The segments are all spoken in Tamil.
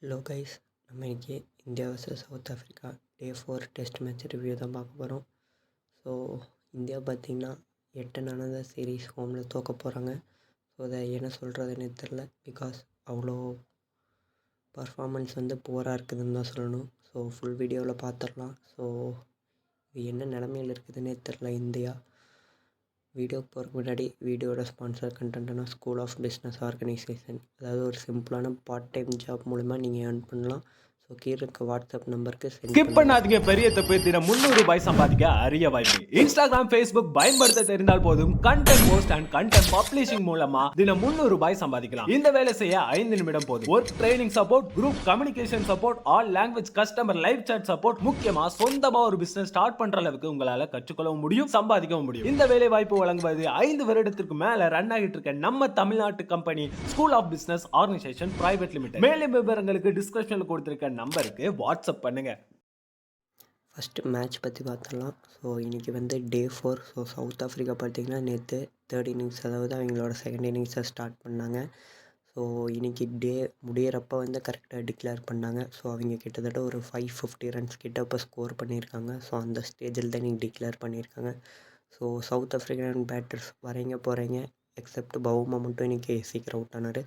ஹலோ கைஸ், நம்ம இன்றைக்கி இந்தியா வர்சஸ் சவுத் ஆஃப்ரிக்கா டே 4 டெஸ்ட் மேட்ச் ரிவ்யூ தான் பார்க்க போகிறோம். ஸோ இந்தியா பார்த்திங்கன்னா 8 நடந்த சீரீஸ் ஹோமில் தோற்க போகிறாங்க. ஸோ அதை என்ன சொல்கிறதுன்னு தெரில. பிகாஸ் அவ்வளோ பர்ஃபார்மன்ஸ் புவராக இருக்குதுன்னு தான் சொல்லணும். ஸோ ஃபுல் வீடியோவில் பார்த்துடலாம். ஸோ இது என்ன நிலமையில் இருக்குதுன்னே தெரில இந்தியா. வீடியோக்கு போகிறதுக்கு முன்னாடி வீடியோட ஸ்பான்சர் கண்டென்ட்னா ஸ்கூல் ஆஃப் பிஸ்னஸ் ஆர்கனைசேஷன். அதாவது ஒரு சிம்பிளான பார்ட் டைம் ஜாப் மூலிமா நீங்கள் ஏர்ன் பண்ணலாம். ஸோ கீழே இருக்க வாட்ஸ்அப் நம்பருக்கு ஸ்கிப் பண்ணாதீங்க. பெரிய தப்பு. தினம் 300 ரூபாய் சம்பாதிக்க அரிய வாய்ப்பு. இன்ஸ்டாகிராம், ஃபேஸ்புக் பயன்படுத்த தெரிந்தால் போதும். Content post and content publishing மூலமா தினம் 300 ரூபாய் சம்பாதிக்கலாம். இந்த வேலை செய்ய 5 நிமிடம் போதும். Work training support, group communication support, all language customer live chat support. முக்கியமா சொந்தமா ஒரு பிசினஸ் ஸ்டார்ட் பண்ற அளவுக்கு உங்களால கற்றுக்கொள்ளவும் முடியும், சம்பாதிக்கவும் முடியும். இந்த வேலை வாய்ப்பு வழங்குவது 5 வருடத்திற்கு மேல ரன் ஆகிட்டு இருக்க நம்ம தமிழ்நாட்டு company school of business organisation private limited. மேலும் விவரங்களுக்கு டிஸ்கிரிப்ஷன்ல கொடுத்திருக்க நம்பருக்கு வாட்ஸ்அப் பண்ணுங்க. ஃபஸ்ட்டு மேட்ச் பற்றி பார்த்துடலாம். ஸோ இன்றைக்கி டே 4. ஸோ சவுத் ஆஃப்ரிக்கா பார்த்திங்கன்னா நேற்று தேர்ட் இன்னிங்ஸ், அதாவது அவங்களோட செகண்ட் இன்னிங்ஸை ஸ்டார்ட் பண்ணாங்க. ஸோ இன்றைக்கி டே முடியிறப்ப கரெக்டாக டிக்ளேர் பண்ணாங்க. ஸோ அவங்க கிட்டத்தட்ட ஒரு 550 ரன்ஸ் கிட்ட இப்போ ஸ்கோர் பண்ணியிருக்காங்க. ஸோ அந்த ஸ்டேஜில் தான் இன்றைக்கி டிக்ளேர் பண்ணியிருக்காங்க. ஸோ சவுத் ஆஃப்ரிக்கன் பேட்டர்ஸ் வரீங்க போகிறீங்க, எக்ஸப்ட் பவுமா மட்டும் இன்றைக்கி சீக்கிரம் அவுட் ஆனார்.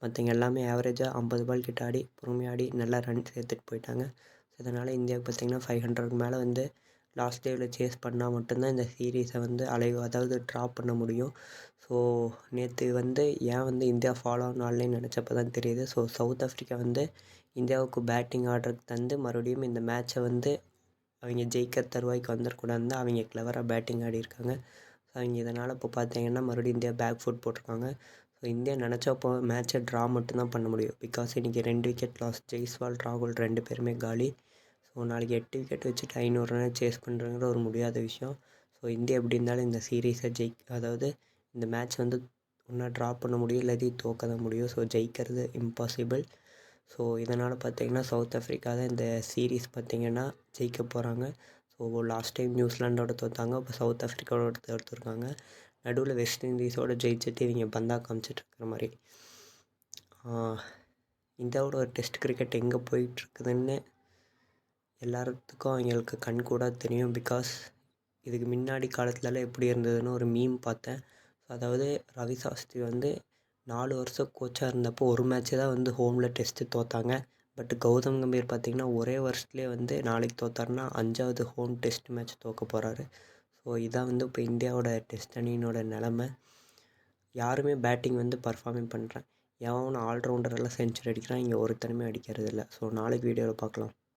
மற்றவங்க எல்லாமே ஆவரேஜாக 50 பால் கிட்ட ஆடி பொறுமையாடி நல்லா ரன் சேர்த்துட்டு போயிட்டாங்க. ஸோ இதனால் இந்தியாவுக்கு பார்த்திங்கன்னா 500க்கு மேலே லாஸ்ட் டேவில் சேஸ் பண்ணால் மட்டும்தான் இந்த சீரீஸை அதாவது ட்ராப் பண்ண முடியும். ஸோ நேற்று ஏன் இந்தியா ஃபாலோ ஆனால்னு நினச்சப்போ தான் தெரியுது. ஸோ சவுத் ஆஃப்ரிக்கா இந்தியாவுக்கு பேட்டிங் ஆர்டருக்கு தந்து மறுபடியும் இந்த மேட்சை அவங்க ஜெயிக்கிற தருவாய்க்கு வந்துடக்கூடாதுன்னு அவங்க கிளவராக பேட்டிங் ஆடியிருக்காங்க. ஸோ அவங்க இதனால் இப்போ பார்த்தீங்கன்னா மறுபடியும் இந்தியா பேக் ஃபுட் போட்டிருக்காங்க. ஸோ இந்தியா நினச்சப்போ மேட்சை ட்ரா மட்டும்தான் பண்ண முடியும். பிகாஸ் இன்றைக்கி 2 விக்கெட் லாஸ். ஜெய்ஸ்வால், ராகுல் 2 பேருமே காலி. ஸோ நாளைக்கு 8 விக்கெட் வச்சுட்டு 500 ரனை சேஸ் பண்ணுறங்கிற ஒரு முடியாத விஷயம். ஸோ இந்தியா எப்படி இருந்தாலும் இந்த சீரீஸை அதாவது இந்த மேட்ச் ஒன்றா ட்ரா பண்ண முடியும், இல்லாட்டி தோற்க தான் முடியும். ஸோ ஜெயிக்கிறது இம்பாசிபிள். ஸோ இதனால் பார்த்திங்கன்னா சவுத் ஆஃப்ரிக்கா தான் இந்த சீரீஸ் பார்த்திங்கன்னா ஜெயிக்க போகிறாங்க. ஸோ லாஸ்ட் டைம் நியூசிலாண்டோட தோற்றாங்க, இப்போ சவுத் ஆஃப்ரிக்காவோட தோற்றுருக்காங்க. நடுவில் வெஸ்ட் இண்டீஸோடு ஜெயிச்சுட்டு இவங்க பந்தா காமிச்சிட்ருக்கிற மாதிரி. இந்தியாவோட ஒரு டெஸ்ட் கிரிக்கெட் எங்கே போயிட்டுருக்குதுன்னு எல்லாத்துக்கும் அவங்களுக்கு கண்கூட தெரியும். பிகாஸ் இதுக்கு முன்னாடி காலத்துலலாம் எப்படி இருந்ததுன்னு ஒரு மீம் பார்த்தேன். அதாவது ரவி சாஸ்திரி 4 வருஷம் கோச்சாக இருந்தப்போ ஒரு மேட்ச்சு தான் ஹோமில் டெஸ்ட்டு தோற்றாங்க. பட் கௌதம் கம்பீர் பார்த்திங்கன்னா ஒரே வருஷத்துலேயே நாளைக்கு தோற்றாருன்னா 5வது ஹோம் டெஸ்ட் மேட்ச் தோற்க போகிறாரு. ஸோ இதான் இப்போ இந்தியாவோட டெஸ்ட் அணியினோட நிலமை. யாருமே பேட்டிங் பர்ஃபார்மே பண்ணுறேன். எவனும் ஆல்ரவுண்டரெல்லாம் செஞ்சுரி அடிக்கிறான், இங்கே ஒருத்தனுமே அடிக்கிறது இல்லை. ஸோ நாளைக்கு வீடியோவில் பார்க்கலாம்.